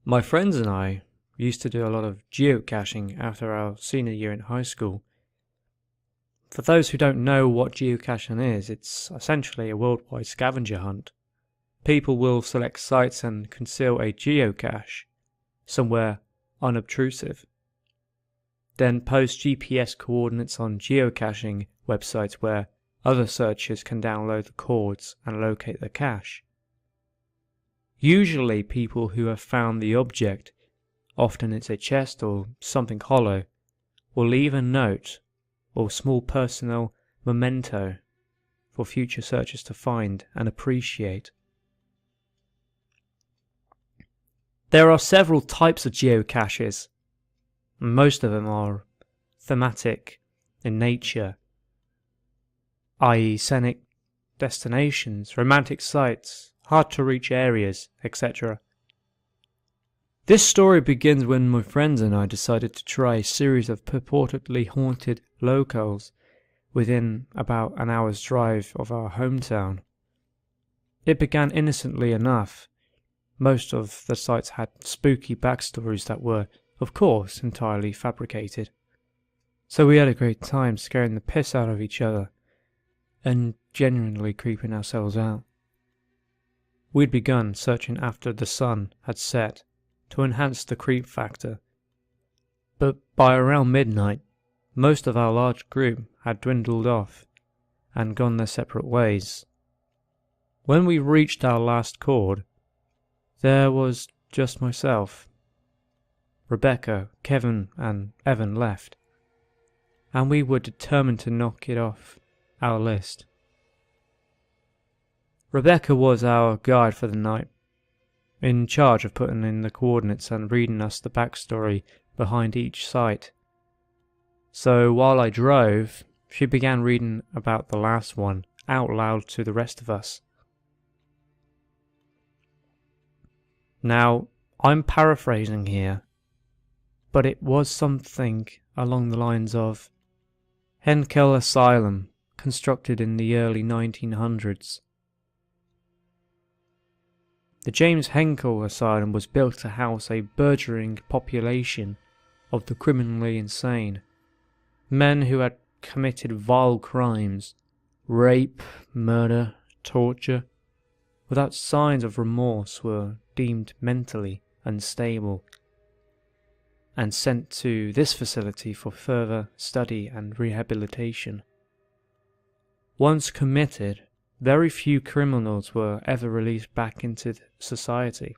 My friends and I used to do a lot of geocaching after our senior year in high school. For those who don't know what geocaching is, it's essentially a worldwide scavenger hunt. People will select sites and conceal a geocache somewhere unobtrusive, then post GPS coordinates on geocaching websites where other searchers can download the coords and locate the cache. Usually people who have found the object, often it's a chest or something hollow, will leave a note or small personal memento for future searchers to find and appreciate. There are several types of geocaches. Most of them are thematic in nature, i.e. scenic destinations, romantic sites, hard-to-reach areas, etc. This story begins when my friends and I decided to try a series of purportedly haunted locales within about an hour's drive of our hometown. It began innocently enough. Most of the sites had spooky backstories that were, of course, entirely fabricated. So we had a great time scaring the piss out of each other and genuinely creeping ourselves out. We'd begun searching after the sun had set to enhance the creep factor, but by around midnight, most of our large group had dwindled off and gone their separate ways. When we reached our last chord, there was just myself. Rebecca, Kevin and Evan left, and we were determined to knock it off our list. Rebecca was our guide for the night, in charge of putting in the coordinates and reading us the backstory behind each site. So while I drove, she began reading about the last one out loud to the rest of us. Now, I'm paraphrasing here, but it was something along the lines of Henkel Asylum, constructed in the early 1900s. The James Henkel Asylum was built to house a burgeoning population of the criminally insane, men who had committed vile crimes, rape, murder, torture, without signs of remorse, were deemed mentally unstable and sent to this facility for further study and rehabilitation. Once committed, very few criminals were ever released back into society,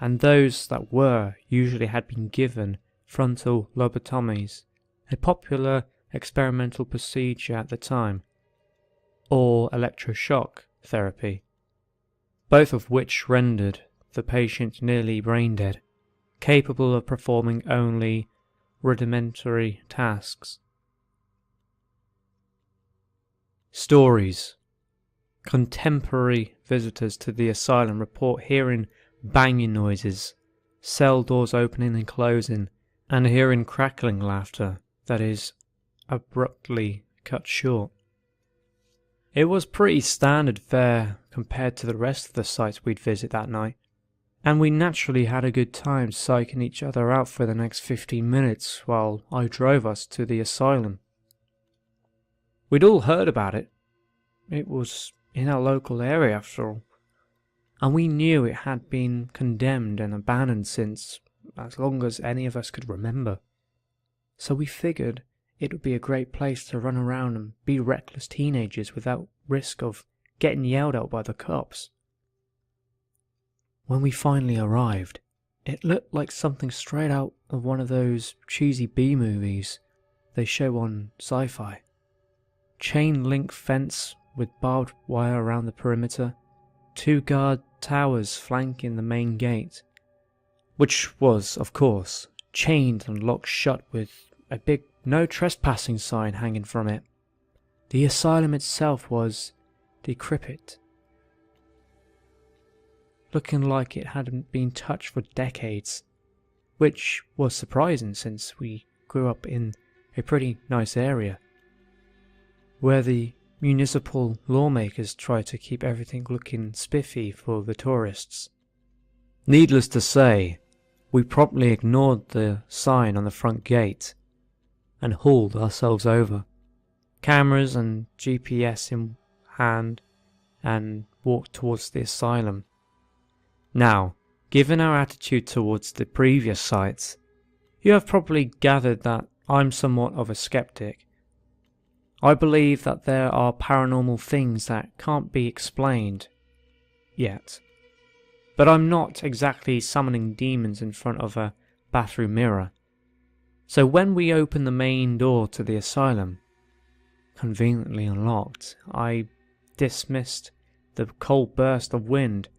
and those that were usually had been given frontal lobotomies, a popular experimental procedure at the time, or electroshock therapy, both of which rendered the patient nearly brain dead, capable of performing only rudimentary tasks. Stories. Contemporary visitors to the asylum report hearing banging noises, cell doors opening and closing, and hearing crackling laughter that is abruptly cut short. It was pretty standard fare compared to the rest of the sites we'd visit that night, and we naturally had a good time psyching each other out for the next 15 minutes while I drove us to the asylum. We'd all heard about it. It was in our local area after all, and we knew it had been condemned and abandoned since as long as any of us could remember. So we figured it would be a great place to run around and be reckless teenagers without risk of getting yelled at by the cops. When we finally arrived, it looked like something straight out of one of those cheesy B-movies they show on sci-fi. Chain link fence with barbed wire around the perimeter, 2 guard towers flanking the main gate, which was, of course, chained and locked shut with a big no trespassing sign hanging from it. The asylum itself was decrepit, looking like it hadn't been touched for decades, which was surprising since we grew up in a pretty nice area, where the municipal lawmakers try to keep everything looking spiffy for the tourists. Needless to say, we promptly ignored the sign on the front gate and hauled ourselves over, cameras and GPS in hand, and walked towards the asylum. Now, given our attitude towards the previous sites, you have probably gathered that I'm somewhat of a skeptic. I believe that there are paranormal things that can't be explained yet. But I'm not exactly summoning demons in front of a bathroom mirror. So when we opened the main door to the asylum, conveniently unlocked, I dismissed the cold burst of wind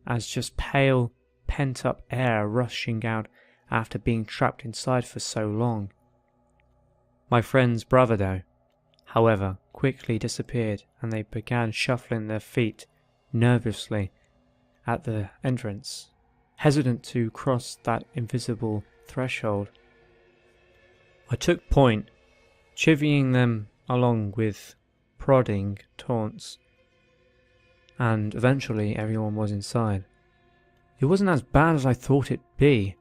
as just pale, pent-up air rushing out after being trapped inside for so long. My friend's bravado, however, quickly disappeared, and they began shuffling their feet nervously at the entrance, hesitant to cross that invisible threshold. I took point, chivying them along with prodding taunts, and eventually everyone was inside. It wasn't as bad as I thought it'd be.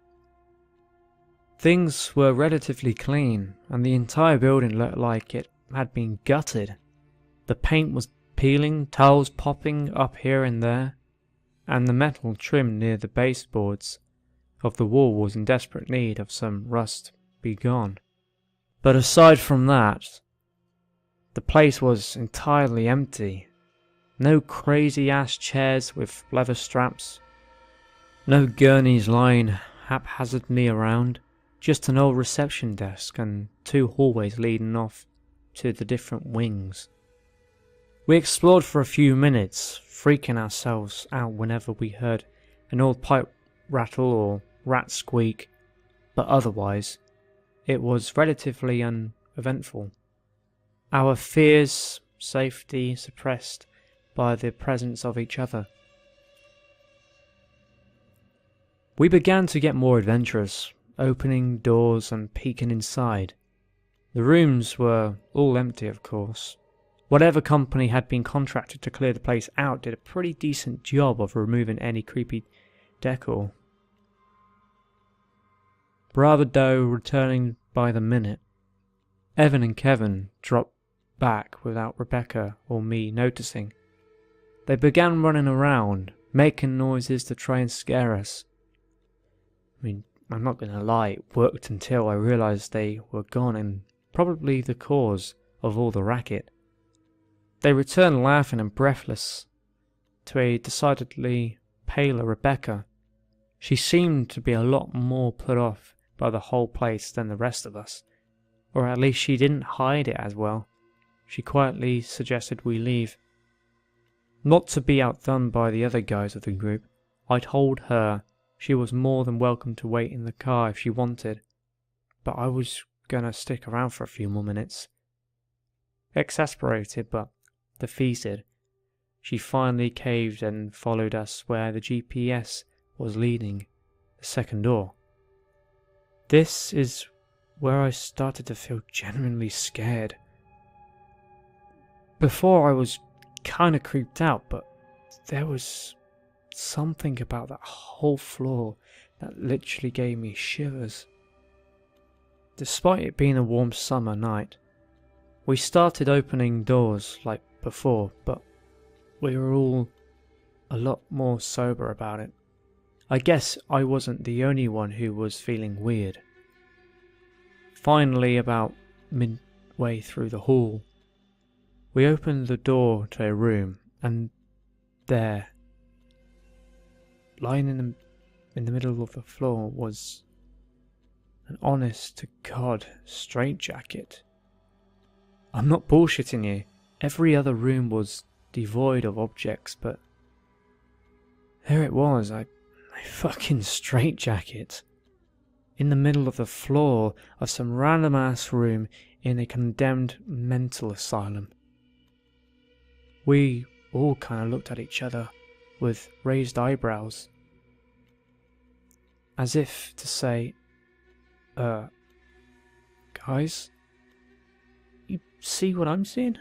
Things were relatively clean, and the entire building looked like it had been gutted. The paint was peeling, tiles popping up here and there, and the metal trim near the baseboards of the wall was in desperate need of some rust be gone. But aside from that, the place was entirely empty. No crazy ass chairs with leather straps, no gurneys lying haphazardly around, just an old reception desk and 2 hallways leading off to the different wings. We explored for a few minutes, freaking ourselves out whenever we heard an old pipe rattle or rat squeak, but otherwise it was relatively uneventful. Our fears, safety suppressed by the presence of each other. We began to get more adventurous, opening doors and peeking inside. The rooms were all empty, of course. Whatever company had been contracted to clear the place out did a pretty decent job of removing any creepy decor. Bravado returning by the minute. Evan and Kevin dropped back without Rebecca or me noticing. They began running around, making noises to try and scare us. I'm not gonna lie, it worked until I realised they were gone and probably the cause of all the racket. They returned laughing and breathless to a decidedly paler Rebecca. She seemed to be a lot more put off by the whole place than the rest of us, or at least she didn't hide it as well. She quietly suggested we leave. Not to be outdone by the other guys of the group, I told her she was more than welcome to wait in the car if she wanted, but I was gonna stick around for a few more minutes. Exasperated but defeated, she finally caved and followed us where the GPS was leading, the second door. This is where I started to feel genuinely scared. Before I was kinda creeped out, but there was something about that whole floor that literally gave me shivers. Despite it being a warm summer night, we started opening doors like before, but we were all a lot more sober about it. I guess I wasn't the only one who was feeling weird. Finally, about midway through the hall, we opened the door to a room, and there, lying in the middle of the floor, was an honest-to-God straitjacket. I'm not bullshitting you. Every other room was devoid of objects, but there it was, a fucking straitjacket, in the middle of the floor of some random-ass room in a condemned mental asylum. We all kind of looked at each other with raised eyebrows, as if to say, guys, you see what I'm seeing?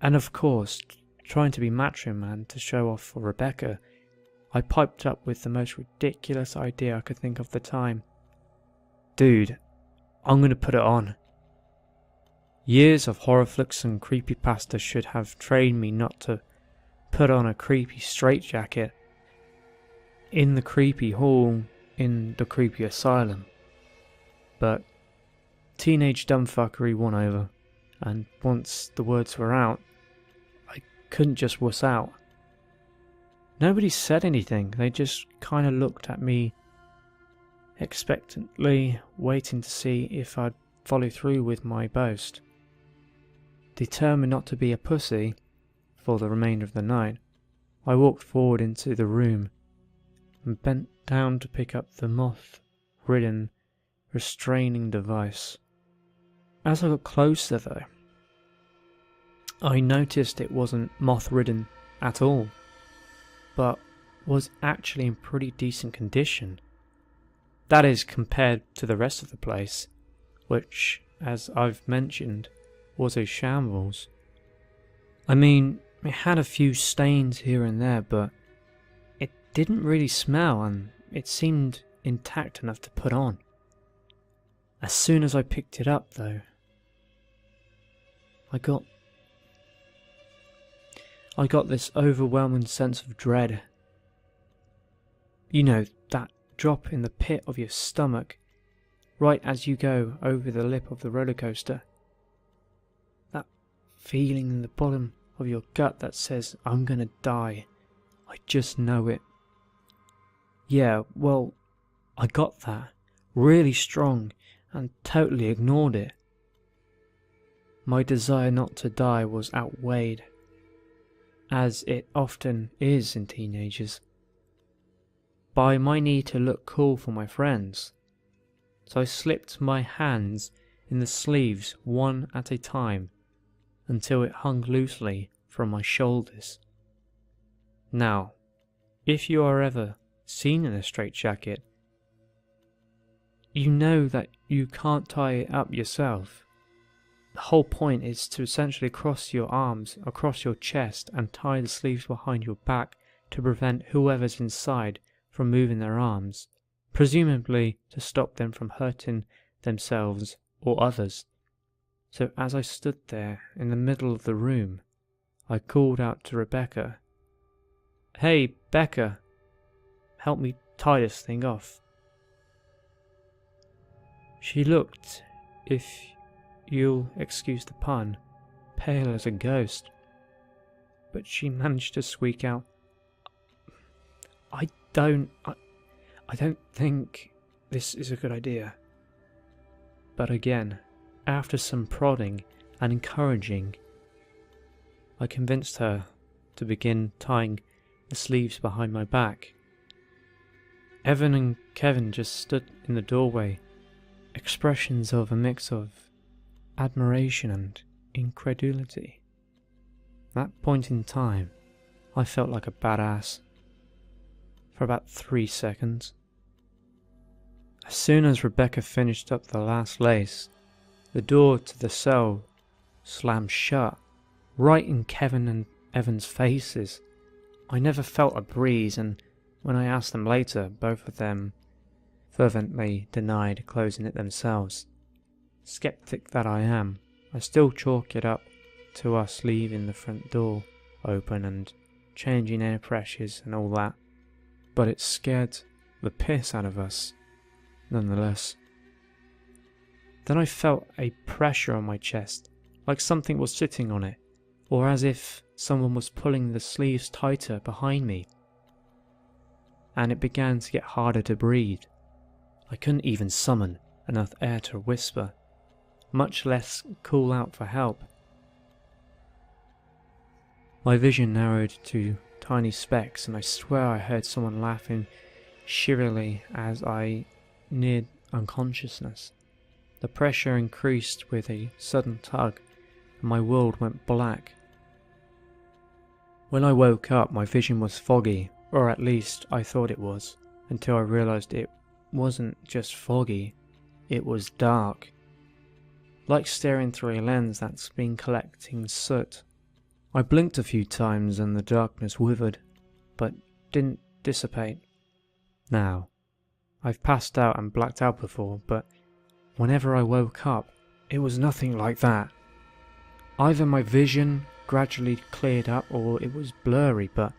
And of course, trying to be macho man to show off for Rebecca, I piped up with the most ridiculous idea I could think of at the time. Dude, I'm gonna put it on. Years of horror flicks and creepypasta should have trained me not to put on a creepy straitjacket in the creepy hall in the creepy asylum. But teenage dumbfuckery won over, and once the words were out, I couldn't just wuss out. Nobody said anything, they just kind of looked at me expectantly, waiting to see if I'd follow through with my boast. Determined not to be a pussy for the remainder of the night, I walked forward into the room and bent down to pick up the moth-ridden restraining device. As I got closer though, I noticed it wasn't moth-ridden at all, but was actually in pretty decent condition. That is, compared to the rest of the place, which, as I've mentioned, was a shambles. I mean, it had a few stains here and there, but it didn't really smell and it seemed intact enough to put on. As soon as I picked it up though, I got this overwhelming sense of dread. You know, that drop in the pit of your stomach right as you go over the lip of the roller coaster. That feeling in the bottom of your gut that says, I'm gonna die. I just know it. Yeah, well, I got that really strong and totally ignored it. My desire not to die was outweighed, as it often is in teenagers, by my need to look cool for my friends. So I slipped my hands in the sleeves one at a time until it hung loosely from my shoulders. Now, if you are ever seen in a straitjacket, you know that you can't tie it up yourself. The whole point is to essentially cross your arms across your chest and tie the sleeves behind your back to prevent whoever's inside from moving their arms, presumably to stop them from hurting themselves or others. So as I stood there in the middle of the room, I called out to Rebecca, "Hey, Becca, help me tie this thing off." She looked, if you'll excuse the pun, pale as a ghost, but she managed to squeak out, I don't think this is a good idea." But again, after some prodding and encouraging, I convinced her to begin tying the sleeves behind my back. Evan and Kevin just stood in the doorway, expressions of a mix of admiration and incredulity. At that point in time, I felt like a badass for about 3 seconds. As soon as Rebecca finished up the last lace, the door to the cell slammed shut, right in Kevin and Evan's faces. I never felt a breeze, and when I asked them later, both of them fervently denied closing it themselves. Skeptic that I am, I still chalk it up to us leaving the front door open and changing air pressures and all that, but it scared the piss out of us, nonetheless. Then I felt a pressure on my chest, like something was sitting on it, or as if someone was pulling the sleeves tighter behind me, and it began to get harder to breathe. I couldn't even summon enough air to whisper, much less call out for help. My vision narrowed to tiny specks, and I swear I heard someone laughing shrilly as I neared unconsciousness. The pressure increased with a sudden tug, and my world went black. When I woke up, my vision was foggy, or at least I thought it was, until I realized it wasn't just foggy, it was dark. Like staring through a lens that's been collecting soot. I blinked a few times and the darkness withered, but didn't dissipate. Now, I've passed out and blacked out before, but whenever I woke up, it was nothing like that. Either my vision gradually cleared up or it was blurry, but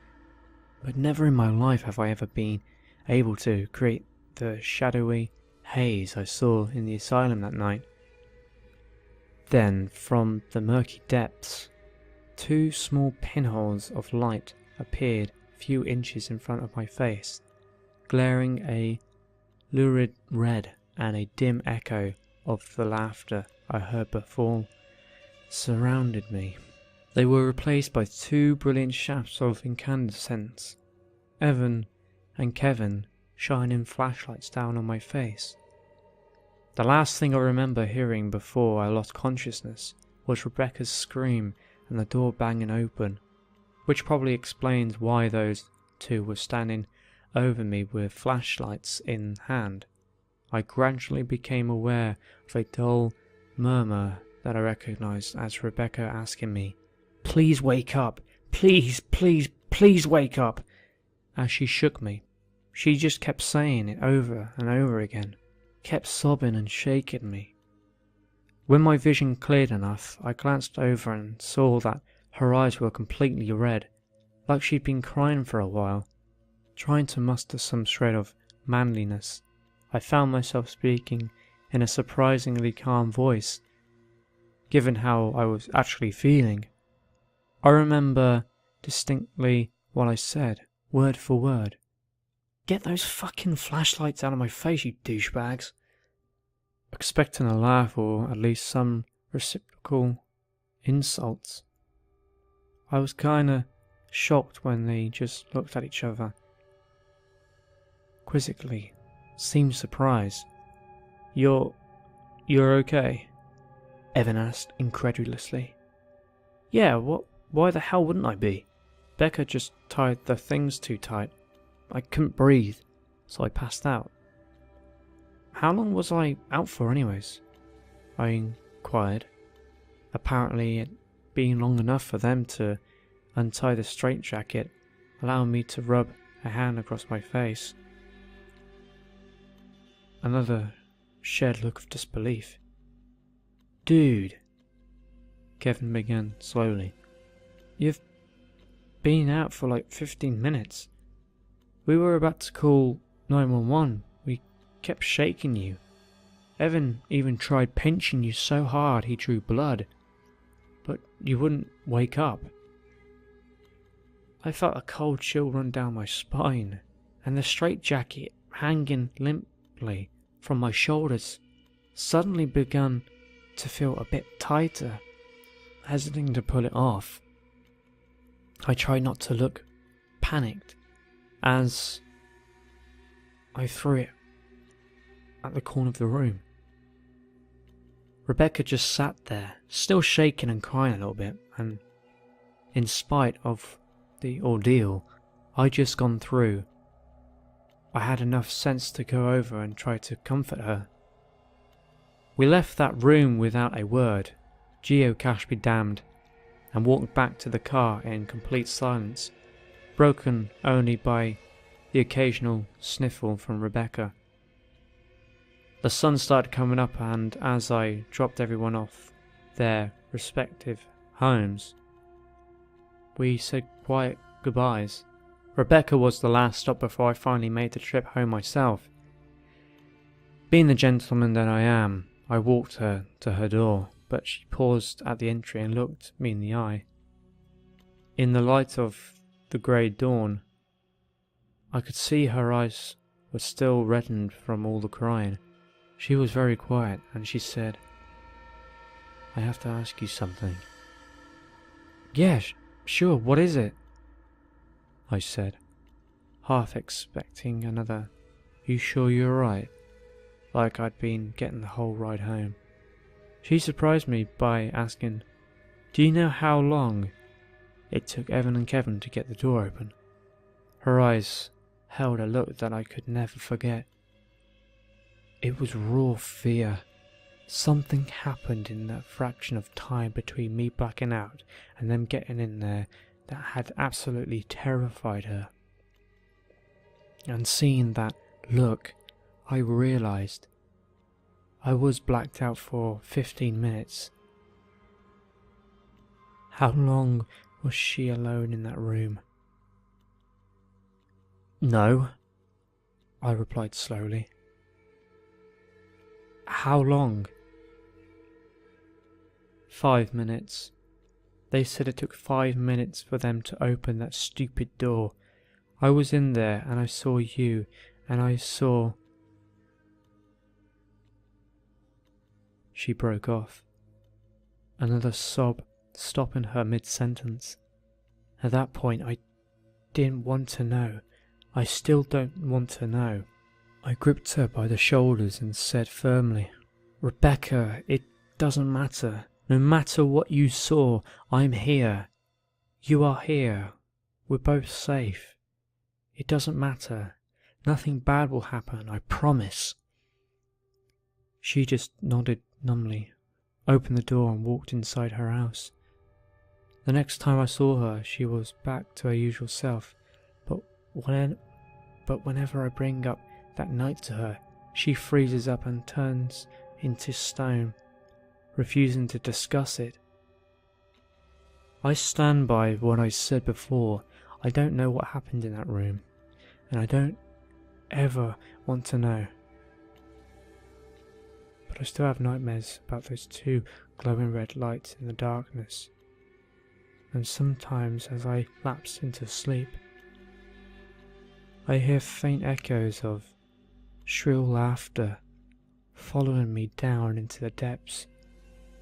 never in my life have I ever been able to create the shadowy haze I saw in the asylum that night. Then, from the murky depths, 2 small pinholes of light appeared a few inches in front of my face, glaring a lurid red, and a dim echo of the laughter I heard before surrounded me. They were replaced by 2 brilliant shafts of incandescence, Evan and Kevin shining flashlights down on my face. The last thing I remember hearing before I lost consciousness was Rebecca's scream and the door banging open, which probably explains why those 2 were standing over me with flashlights in hand. I gradually became aware of a dull murmur that I recognized as Rebecca asking me, "Please wake up, please, please, please wake up," as she shook me. She just kept saying it over and over again, kept sobbing and shaking me. When my vision cleared enough, I glanced over and saw that her eyes were completely red, like she'd been crying for a while. Trying to muster some shred of manliness, I found myself speaking in a surprisingly calm voice, given how I was actually feeling. I remember distinctly what I said, word for word. "Get those fucking flashlights out of my face, you douchebags." Expecting a laugh or at least some reciprocal insults. I was kinda shocked when they just looked at each other quizzically, seemed surprised. You're okay?" Evan asked incredulously. "Yeah, why the hell wouldn't I be? Becca just tied the things too tight. I couldn't breathe, so I passed out." "How long was I out for anyways?" I inquired, apparently it being long enough for them to untie the straitjacket, allowing me to rub a hand across my face. Another shared look of disbelief. "Dude," Kevin began slowly, "you've been out for like 15 minutes. We were about to call 911. We kept shaking you. Evan even tried pinching you so hard he drew blood, but you wouldn't wake up. I felt a cold chill run down my spine, and the straitjacket hanging limply from my shoulders suddenly began to feel a bit tighter, hesitating to pull it off. I tried not to look panicked as I threw it at the corner of the room. Rebecca just sat there, still shaking and crying a little bit, and in spite of the ordeal I'd just gone through, I had enough sense to go over and try to comfort her. We left that room without a word, geocache be damned, and walked back to the car in complete silence, broken only by the occasional sniffle from Rebecca. The sun started coming up, and as I dropped everyone off their respective homes, we said quiet goodbyes. Rebecca was the last stop before I finally made the trip home myself. Being the gentleman that I am, I walked her to her door, but she paused at the entry and looked me in the eye. In the light of the grey dawn, I could see her eyes were still reddened from all the crying. She was very quiet, and she said, "I have to ask you something." "Yeah, sure, what is it?" I said, half expecting another, "You sure you're right?" like I'd been getting the whole ride home. She surprised me by asking, "Do you know how long it took Evan and Kevin to get the door open?" Her eyes held a look that I could never forget. It was raw fear. Something happened in that fraction of time between me blacking out and them getting in there that had absolutely terrified her. And seeing that look, I realised I was blacked out for 15 minutes. How long was she alone in that room? No, I replied slowly. How long? 5 minutes. They said it took 5 minutes for them to open that stupid door. I was in there and I saw you and I saw... She broke off. Another sob stopping her mid-sentence. At that point I didn't want to know. I still don't want to know. I gripped her by the shoulders and said firmly, Rebecca, it doesn't matter. No matter what you saw, I'm here. You are here. We're both safe. It doesn't matter. Nothing bad will happen, I promise. She just nodded numbly, opened the door and walked inside her house. The next time I saw her, she was back to her usual self, but whenever I bring up that night to her, she freezes up and turns into stone, refusing to discuss it. I stand by what I said before. I don't know what happened in that room, and I don't ever want to know. But I still have nightmares about those two glowing red lights in the darkness, and sometimes as I lapse into sleep, I hear faint echoes of shrill laughter following me down into the depths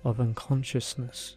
of unconsciousness.